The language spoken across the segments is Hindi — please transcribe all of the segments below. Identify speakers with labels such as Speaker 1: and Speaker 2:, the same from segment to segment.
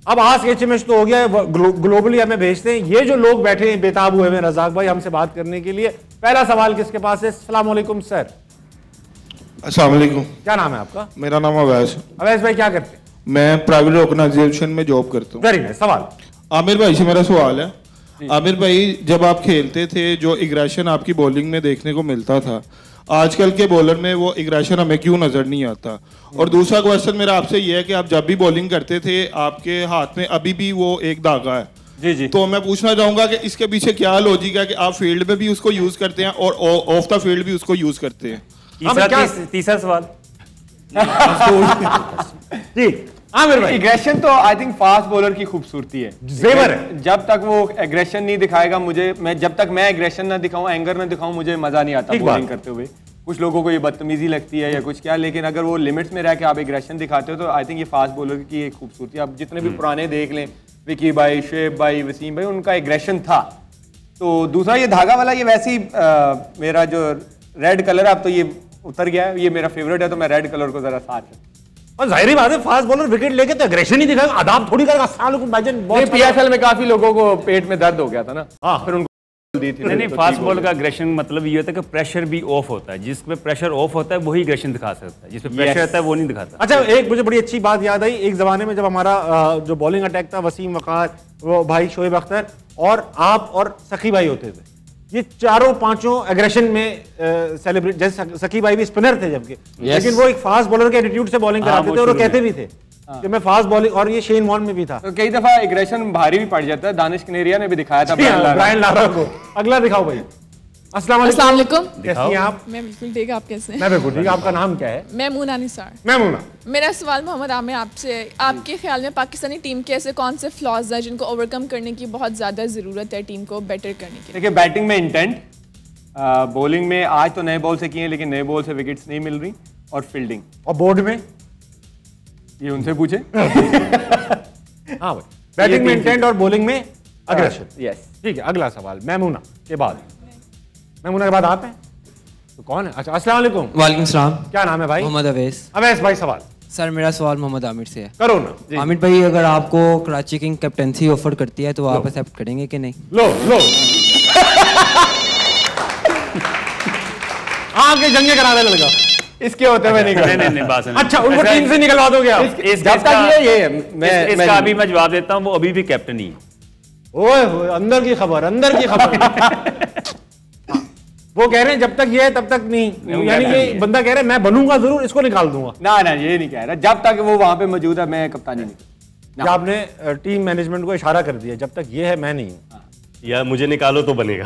Speaker 1: अब आस्क एचएमएस तो हो गया है, ग्लोबली हमें भेजते हैं। ये जो लोग बैठे हैं बेताब हुए हैं रजाक भाई हमसे बात करने के लिए, पहला सवाल किसके पास है? अस्सलाम वालेकुम सर।
Speaker 2: अस्सलाम वालेकुम।
Speaker 1: क्या नाम है आपका?
Speaker 2: मेरा नाम अवैस।
Speaker 1: अवैस भाई क्या करते हैं?
Speaker 2: मैं प्राइवेट ऑर्गेनाइजेशन में जॉब करता हूँ।
Speaker 1: Very nice. सवाल
Speaker 2: आमिर भाई से मेरा सवाल है। आमिर भाई, जब आप खेलते थे जो एग्रेशन आपकी बॉलिंग में देखने को मिलता था, आजकल के बॉलर में वो एग्रेशन हमें क्यों नजर नहीं आता? और दूसरा क्वेश्चन मेरा आपसे ये है कि आप जब भी बॉलिंग करते थे आपके हाथ में अभी भी वो एक धागा है।
Speaker 1: जी जी।
Speaker 2: तो मैं पूछना चाहूंगा कि इसके पीछे क्या लॉजिक है कि आप फील्ड में भी उसको यूज करते हैं और ऑफ द फील्ड भी उसको यूज करते हैं?
Speaker 3: तीसरा सवाल
Speaker 1: जी आमिर भाई।
Speaker 4: एग्रेशन तो आई थिंक फास्ट बॉलर की खूबसूरती है,
Speaker 1: जेवर है।
Speaker 4: जब तक वो एग्रेशन नहीं दिखाएगा जब तक मैं एग्रेशन ना दिखाऊं, एंगर ना दिखाऊं, मुझे मजा नहीं आता बॉलिंग करते हुए। कुछ लोगों को ये बदतमीजी लगती है या कुछ क्या, लेकिन अगर वो लिमिट्स में रह के आप एग्रेशन दिखाते हो तो आई थिंक ये फास्ट बॉलर की एक खूबसूरती है। आप जितने भी पुराने देख लें, विकी भाई, शुएब भाई, वसीम भाई, उनका एग्रेशन था। तो दूसरा ये धागा वाला, ये वैसे ही मेरा जो रेड कलर है अब तो ये उतर गया है, ये मेरा फेवरेट है, तो मैं रेड कलर को जरा साथ।
Speaker 1: और जाहिर बात है फास्ट बॉलर विकेट लेके तो एग्रेशन ही दिखाएगा, आदाब थोड़ी करेगा। अस्सलाम वालेकुम भाईजान।
Speaker 4: पीएसएल में काफी लोगों को पेट में दर्द हो गया था ना, फिर उनको दी थी।
Speaker 3: नहीं, फास्ट बॉल का एग्रेशन मतलब ये होता है कि प्रेशर भी ऑफ होता है। जिसमें प्रेशर ऑफ होता है वही एग्रेशन दिखा सकता है, जिसमें प्रेशर रहता है वो नहीं दिखाता।
Speaker 1: अच्छा, एक मुझे बड़ी अच्छी बात याद आई। एक जमाने में जब हमारा जो बॉलिंग अटैक था, वसीम वकार, वो भाई शोएब अख्तर और आप और सखी भाई होते थे, ये चारों पांचों एग्रेशन में सेलिब्रेट। जैसे सखी भाई भी स्पिनर थे जबकि, लेकिन वो एक फास्ट बॉलर के एटीट्यूड से बॉलिंग कराते थे और वो कहते भी थे कि मैं फास्ट बॉलिंग। और ये शेन वॉर्न में भी था।
Speaker 4: तो कई दफा एग्रेशन भारी भी पड़ जाता है। दानिश कनेरिया ने भी दिखाया था
Speaker 1: ब्रायन लारा को। अगला दिखाओ भाई। अस्सलाम वालेकुम। कैसी हैं आप?
Speaker 5: मैं बिल्कुल ठीक। आप कैसे हैं?
Speaker 1: मैं बिल्कुल ठीक। आपका नाम क्या है?
Speaker 5: मैमूना निसार।
Speaker 1: मैमूना,
Speaker 5: मेरा सवाल मोहम्मद आमिर आपसे, आपके ख्याल में पाकिस्तानी टीम के ऐसे कौन से फ्लॉज हैं जिनको ओवरकम करने की बहुत ज्यादा जरूरत है टीम को बेटर करने की?
Speaker 4: देखिए, बैटिंग में इंटेंट, बॉलिंग में आज तो नए बॉल से किए लेकिन नए बॉल से विकेट्स नहीं मिल रही, और फील्डिंग।
Speaker 1: और बोर्ड में
Speaker 4: ये उनसे पूछे।
Speaker 1: हाँ भाई, बैटिंग में इंटेंट और बॉलिंग में अग्रेशन।
Speaker 4: यस,
Speaker 1: ठीक है। अगला सवाल मैमूना के बाद। मैमूना के बाद आप हैं तो कौन है? अच्छा, अस्सलाम वालेकुम।
Speaker 6: वालेकुम सलाम।
Speaker 1: क्या नाम है भाई?
Speaker 6: मोहम्मद अवैस।
Speaker 1: अवैस भाई सवाल।
Speaker 6: सर मेरा सवाल मोहम्मद आमिर से है।
Speaker 1: करो ना।
Speaker 6: आमिर भाई, अगर आपको कराची किंग कैप्टेंसी ऑफर करती है तो आप एक्सेप्ट करेंगे कि नहीं?
Speaker 1: लो लो आगे जंगे करा दे लड़का। इसके होते हुए
Speaker 3: नहीं बात नहीं।
Speaker 1: अच्छा, उनको टीम से निकलवा दोगे आप?
Speaker 3: इसका अभी मैं जवाब देता हूँ, वो अभी भी कैप्टन ही है।
Speaker 1: ओए अंदर की खबर, अंदर की खबर। वो कह रहे हैं जब तक ये है तब तक नहीं, यानी कि बंदा कह रहा है मैं बनूंगा जरूर, इसको निकाल दूंगा।
Speaker 4: ना ना, ये नहीं कह रहा। जब तक वो वहां पे मौजूद है मैं कप्तानी नहीं।
Speaker 1: आपने टीम मैनेजमेंट को इशारा कर दिया, जब तक ये है मैं नहीं हूँ,
Speaker 7: या मुझे निकालो तो बनेगा।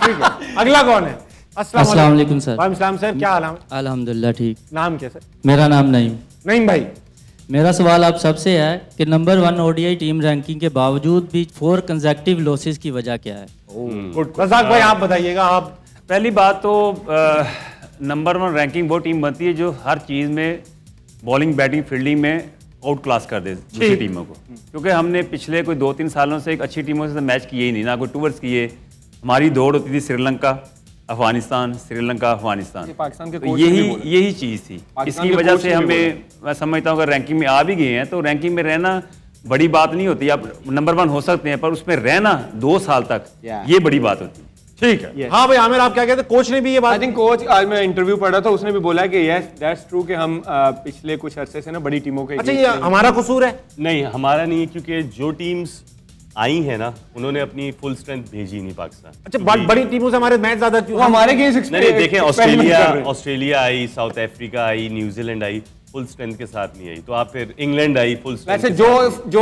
Speaker 1: ठीक है। अगला कौन है?
Speaker 8: अस्सलाम वालेकुम सर।
Speaker 1: वालेकुम सर, क्या हाल है?
Speaker 8: अल्हम्दुलिल्लाह ठीक।
Speaker 1: नाम क्या सर?
Speaker 8: मेरा नाम नईम।
Speaker 1: नईम भाई,
Speaker 8: मेरा सवाल आप सबसे है कि नंबर 1 ओडीआई टीम रैंकिंग के बावजूद भी 4 कंसेक्टिव लॉसेस की वजह क्या है?
Speaker 1: गुड। रज़ाक भाई आप बताइएगा। आप
Speaker 3: पहली बात तो नंबर 1 रैंकिंग वो टीम बनती है जो हर चीज़ में बॉलिंग, बैटिंग, फील्डिंग में आउट क्लास कर दे दूसरी टीमों को। क्योंकि हमने पिछले कोई 2-3 सालों से एक अच्छी टीमों से मैच किए ही नहीं, ना कोई टूर्स किए। हमारी दौड़ होती थी श्रीलंका, अफगानिस्तान, श्रीलंका, अफगानिस्तान।
Speaker 4: पाकिस्तान के
Speaker 3: तो यही चीज़ थी। इसकी वजह से हमें, मैं समझता हूँ अगर रैंकिंग में आ भी गए हैं तो रैंकिंग में रहना बड़ी बात नहीं होती। आप नंबर 1 हो सकते हैं पर उसमें रहना 2 साल तक, ये बड़ी बात होती है।
Speaker 1: ठीक है। हाँ भाई आमिर, आप क्या कहते हैं? कोच ने भी ये बात,
Speaker 4: आई थिंक कोच, आज मैं इंटरव्यू पढ़ रहा था, उसने भी बोला कि यस दैट्स ट्रू कि हम पिछले कुछ अरसे से ना बड़ी टीमों के।
Speaker 1: अच्छा, ये हमारा कसूर है?
Speaker 7: नहीं, हमारा नहीं है, क्योंकि जो टीम्स आई है ना उन्होंने अपनी फुल स्ट्रेंथ भेजी नहीं पाकिस्तान।
Speaker 1: अच्छा, बड़ी टीमों से हमारे मैच ज्यादा क्यों?
Speaker 4: हमारे अगेंस्ट
Speaker 7: नहीं, देखें Australia I, south Africa I, New Zealand I, full strength के साथ नहीं आई। तो आप फिर इंग्लैंड आई फुल स्ट्रेंथ।
Speaker 4: वैसे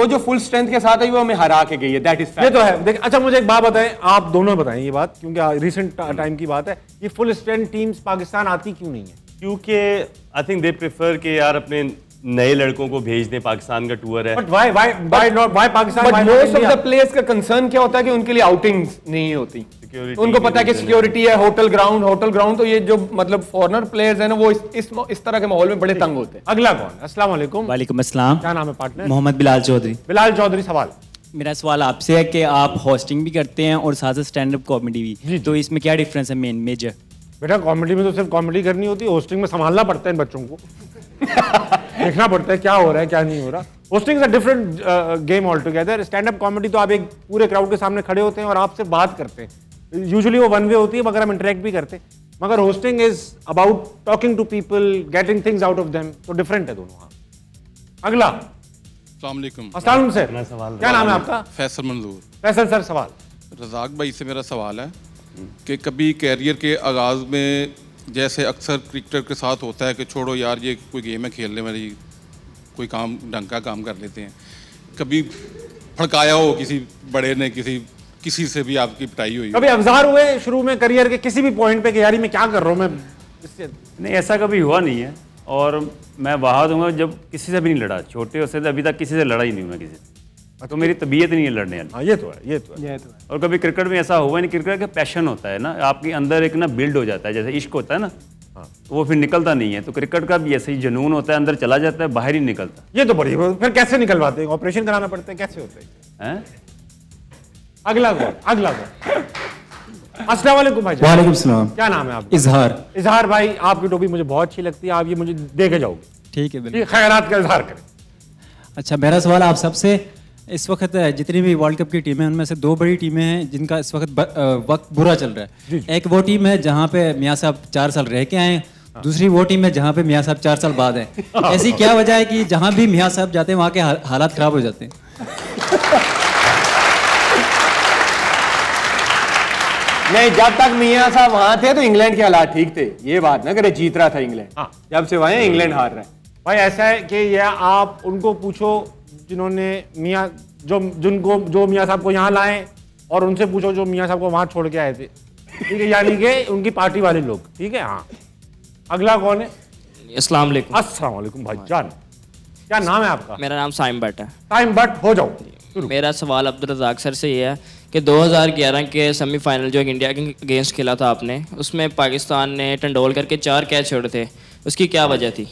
Speaker 4: जो फुल स्ट्रेंथ के साथ आई वो हमें हरा के गई है, दैट इज फैक्ट।
Speaker 1: ये तो है। देख, अच्छा मुझे एक बात बताएं, आप दोनों बताएं ये बात, क्योंकि रिसेंट टाइम की बात है। ये फुल स्ट्रेंथ टीम्स पाकिस्तान आती क्यों नहीं है?
Speaker 7: क्योंकि आई थिंक दे प्रेफर कि यार अपने नए लड़कों को भेज दें, पाकिस्तान का टूर है।
Speaker 1: But why Pakistan?
Speaker 4: But most of the players का कंसर्न क्या होता है कि उनके लिए आउटिंग्स नहीं होती। उनको पता है कि सिक्योरिटी है, होटल ग्राउंड। तो ये जो मतलब फॉरेनर प्लेयर्स हैं ना, वो इस तरह के माहौल में बड़े तंग होते हैं।
Speaker 1: अगला कौन? अस्सलाम वालेकुम।
Speaker 8: वालेकुम अस्सलाम।
Speaker 1: क्या नाम है पार्टनर?
Speaker 8: मोहम्मद बिलाल चौधरी।
Speaker 1: बिलाल चौधरी, सवाल।
Speaker 8: मेरा सवाल आपसे है कि आप होस्टिंग भी करते हैं और साथ स्टैंड अप कॉमेडी भी, तो इसमें क्या डिफरेंस है मेजर?
Speaker 1: बेटा कॉमेडी में तो सिर्फ कॉमेडी करनी होती है, होस्टिंग में संभालना पड़ता है इन बच्चों को। देखना पड़ता है क्या हो रहा है क्या नहीं हो रहा। Hosting is a different game all together. Stand up comedy तो आप एक पूरे क्राउड के सामने खड़े होते हैं और आपसे बात करते हैं, यूजुअली वो वन वे होती है मगर हम इंटरेक्ट भी करते हैं, मगर hosting is about talking to people, getting things out of them, तो डिफरेंट है दोनों। हाँ, अगला। अस्सलाम वालेकुम सर, क्या नाम है आपका?
Speaker 9: फैसल मंजूर।
Speaker 1: फैसल सर, सवाल।
Speaker 9: रज़ाक भाई से मेरा सवाल है कि कभी कैरियर के आगाज़ में जैसे अक्सर क्रिकेटर के साथ होता है कि छोड़ो यार ये कोई गेम है खेलने वाली, कोई काम ढंग का काम कर लेते हैं, कभी फड़काया हो किसी बड़े ने, किसी से भी आपकी पिटाई हुई?
Speaker 1: कभी अवजार हुए शुरू में करियर के किसी भी पॉइंट पे कि यार मैं क्या कर रहा हूँ, मैं इससे?
Speaker 3: नहीं, ऐसा कभी हुआ नहीं है और मैं वहाँ दूंगा जब किसी से भी नहीं लड़ा, छोटे होते थे अभी तक किसी से लड़ा ही नहीं हूँ मैं किसी से, तो मेरी तबीयत नहीं है लड़ने वाली।
Speaker 1: हाँ, ये तो है।
Speaker 3: और कभी क्रिकेट में ऐसा हुआ नहीं, क्रिकेट का पैशन होता है ना, आपके अंदर एक ना बिल्ड हो जाता है, जैसे इश्क होता है ना, तो वो फिर निकलता नहीं है, तो क्रिकेट का भी ऐसे ही जुनून होता है, अंदर चला जाता है, बाहर ही निकलता।
Speaker 1: ये तो बड़ी, फिर कैसे निकलवाते हैं? ऑपरेशन कराना पड़ता है, कैसे होता है? अगला अस्सलाम वालेकुम भाई।
Speaker 10: वालेकुम सलाम।
Speaker 1: क्या नाम है आपका? इजहार भाई, आपकी टोपी मुझे बहुत अच्छी लगती है, आप ये मुझे दे के जाओगे।
Speaker 10: ठीक है, बिल्कुल।
Speaker 1: खैरात का इजहार करें।
Speaker 10: अच्छा, मेरा सवाल आप सबसे, इस वक्त जितनी भी वर्ल्ड कप की टीमें हैं उनमें से दो बड़ी टीमें हैं जिनका इस वक्त वक्त बुरा चल रहा है। एक वो टीम है जहाँ पे मियाँ साहब 4 साल रह के आए, दूसरी वो टीम है जहाँ पे मियाँ साहब 4 साल बाद हैं। ऐसी क्या वजह है कि जहाँ भी मियाँ साहब जाते हैं वहाँ के हालात खराब हो जाते हैं?
Speaker 4: नहीं, जब तक मियाँ साहब वहां थे तो इंग्लैंड के हालात ठीक थे, ये बात ना करे, जीत रहा था इंग्लैंड। जब से वहां इंग्लैंड हार रहा है।
Speaker 1: भाई ऐसा है कि यह आप उनको पूछो जिन्होंने मियाँ जो मियाँ साहब को यहाँ लाए, और उनसे पूछो जो मियाँ साहब को वहां छोड़ के आए थे, ठीक है, यानी कि उनकी पार्टी वाले लोग, ठीक है। हाँ, अगला कौन है?
Speaker 11: अस्सलाम वालेकुम।
Speaker 1: अस्सलाम वालेकुम भाई जान, क्या नाम है आपका?
Speaker 11: मेरा नाम साइम भट्ट है।
Speaker 1: साइम भट्ट, हो जाओ।
Speaker 11: मेरा सवाल अब्दुल रज़ाक सर से ये है कि 2011 के सेमीफाइनल जो इंडिया के अगेंस्ट खेला था आपने, उसमें पाकिस्तान ने तेंदुलकर के 4 कैच छोड़े थे, उसकी क्या वजह थी?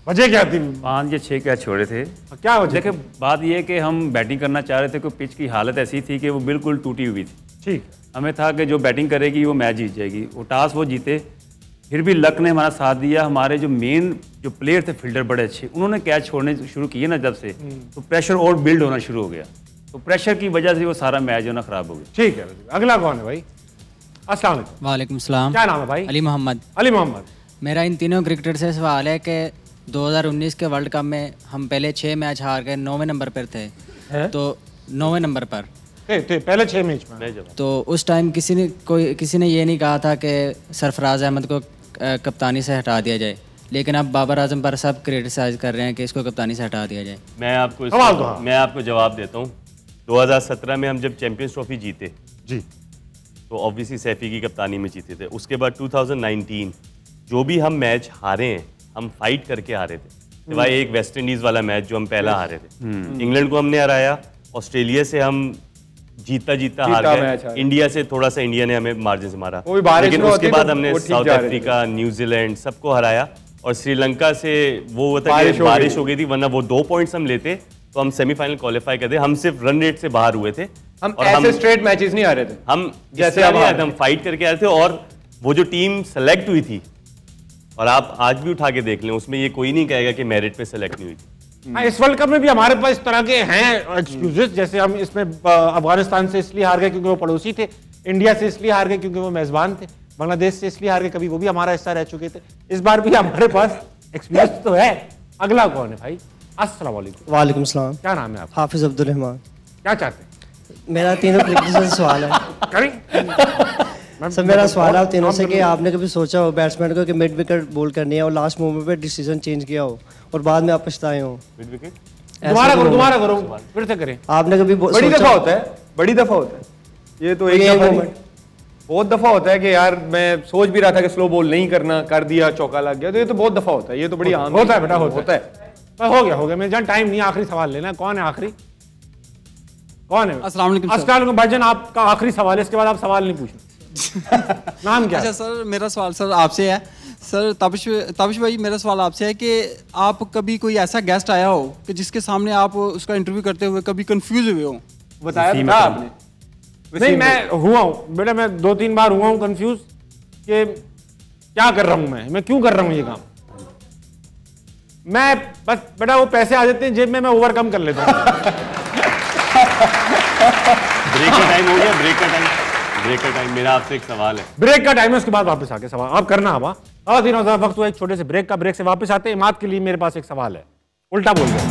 Speaker 1: वजह क्या थी?
Speaker 3: 5 या 6 कैच छोड़े थे।
Speaker 1: क्या वजह?
Speaker 3: देखिए, बात यह है कि हम बैटिंग करना चाह रहे थे, कि पिच की हालत ऐसी थी कि वो बिल्कुल टूटी हुई थी।
Speaker 1: ठीक,
Speaker 3: हमें था कि जो बैटिंग करेगी वो मैच जीत जाएगी, वो टॉस वो जीते, फिर भी लक ने हमारा साथ दिया। हमारे जो मेन जो प्लेयर थे फील्डर बड़े अच्छे, उन्होंने कैच छोड़ने शुरू किए ना जब से, तो प्रेशर और बिल्ड होना शुरू हो गया, तो प्रेशर की वजह से वो सारा मैच जो ना खराब हो गया।
Speaker 1: ठीक है, अगला कौन है भाई? अस्सलाम वालेकुम।
Speaker 6: वालेकुम सलाम।
Speaker 1: क्या नाम है भाई?
Speaker 6: अली मोहम्मद।
Speaker 1: अली मोहम्मद,
Speaker 6: मेरा इन तीनों क्रिकेटर से सवाल है कि 2019 के वर्ल्ड कप में हम पहले 6 मैच हार गए, 9वें नंबर पर थे, तो 9वें नंबर पर
Speaker 1: थे पहले 6 मैच में।
Speaker 6: तो उस टाइम किसी ने ये नहीं कहा था कि सरफराज अहमद को कप्तानी से हटा दिया जाए, लेकिन अब बाबर आजम पर सब क्रिटिसाइज कर रहे हैं कि इसको कप्तानी से हटा दिया जाए।
Speaker 7: मैं आपको जवाब देता हूँ। 2017 में हम जब चैंपियंस ट्रॉफी जीते
Speaker 1: जी,
Speaker 7: तो ऑब्वियसली सैफी की कप्तानी में जीते थे। उसके बाद 2019 जो भी हम मैच हारे हैं, हम फाइट करके हारे थे, सिवाय एक वेस्ट इंडीज वाला मैच जो हम पहला हारे थे। इंग्लैंड को हमने हराया, ऑस्ट्रेलिया से हम जीता हार गए, इंडिया से थोड़ा सा इंडिया ने हमें मार्जिन से मारा, लेकिन उसके बाद हमने साउथ अफ्रीका, न्यूजीलैंड सबको हराया, और श्रीलंका से वो होता है बारिश हो गई थी, वरना वो 2 पॉइंट्स हम लेते तो हम सेमीफाइनल क्वालिफाई करते। हम सिर्फ रन रेट से बाहर हुए थे,
Speaker 4: हम ऐसे स्ट्रेट मैचेस नहीं आ रहे थे,
Speaker 7: हम जैसे हम फाइट करके आ रहे थे। और वो जो टीम सेलेक्ट हुई थी, और आप आज भी उठा के देख लें, उसमें ये कोई नहीं कहेगा कि मेरिट पे सेलेक्ट नहीं हुई थी।
Speaker 1: हाँ, इस वर्ल्ड कप में भी हमारे पास इस तरह के हैं एक्सक्यूजेस, जैसे हम इसमें अफगानिस्तान से इसलिए हार गए क्योंकि वो पड़ोसी थे, इंडिया से इसलिए हार गए क्योंकि वो मेजबान थे, बांग्लादेश से इसलिए हार गए कभी वो भी हमारा हिस्सा रह चुके थे। इस बार भी हमारे पास एक्सक्यूज तो है। अगला कौन है भाई? अस्सलाम वालेकुम।
Speaker 12: वालेकुम सलाम।
Speaker 1: क्या नाम है आपका?
Speaker 12: हाफिज अब्दुल रहमान।
Speaker 1: क्या चाहते हैं?
Speaker 12: मेरा तीनों क्रिकेटर से सवाल है। सर, मेरा सवाल है तीनों से कि आपने कभी सोचा हो बैट्समैन को कि मिड विकेट बॉल करनी है और लास्ट मोमेंट पे डिसीजन चेंज किया हो और बाद में आप पछताए हो?
Speaker 7: मिड विकेट
Speaker 1: दोबारा करो, फिर से करें।
Speaker 12: आपने कभी
Speaker 4: बड़ी दफा होता है, ये तो एक मोमेंट बहुत दफा होता है कि यार मैं सोच भी रहा था कि स्लो बॉल नहीं करना, कर दिया, चौका लग गया, तो ये तो बहुत दफा होता है, ये तो बड़ी आम
Speaker 1: होता है बेटा, होता है। हो गया मेरे जान, टाइम नहीं, आखिरी सवाल लेना। कौन है आखिरी? कौन है?
Speaker 13: अस्सलाम वालेकुम।
Speaker 1: अस्सलाम वालेकुम भाईजान, आपका आखिरी सवाल है, इसके बाद आप सवाल नहीं पूछना। नाम क्या?
Speaker 13: अच्छा सर, मेरा सवाल सर आपसे है। सर ताबिश भाई, मेरा सवाल आपसे है कि आप कभी कोई ऐसा गेस्ट आया हो कि जिसके सामने आप उसका इंटरव्यू करते हुए कभी कंफ्यूज हुए हो?
Speaker 4: बताया था आपने?
Speaker 1: नहीं, मैं हुआ हूँ बेटा, मैं 2-3 बार हुआ हूँ कंफ्यूज कि क्या कर रहा हूं मैं क्यों कर रहा हूं ये काम? मैं बस बेटा वो पैसे आ जाते हैं जेब में, मैं ओवरकम कर लेता हूं।
Speaker 7: ब्रेक का टाइम हो गया, ब्रेक का टाइम। मेरा आपसे एक सवाल है।
Speaker 1: ब्रेक का टाइम है, उसके बाद वापस आके सवाल आप करना। अब तीनों वक्त हुआ एक छोटे से ब्रेक का। ब्रेक से वापस आते इमाद के लिए मेरे पास एक सवाल है, उल्टा बोल गया।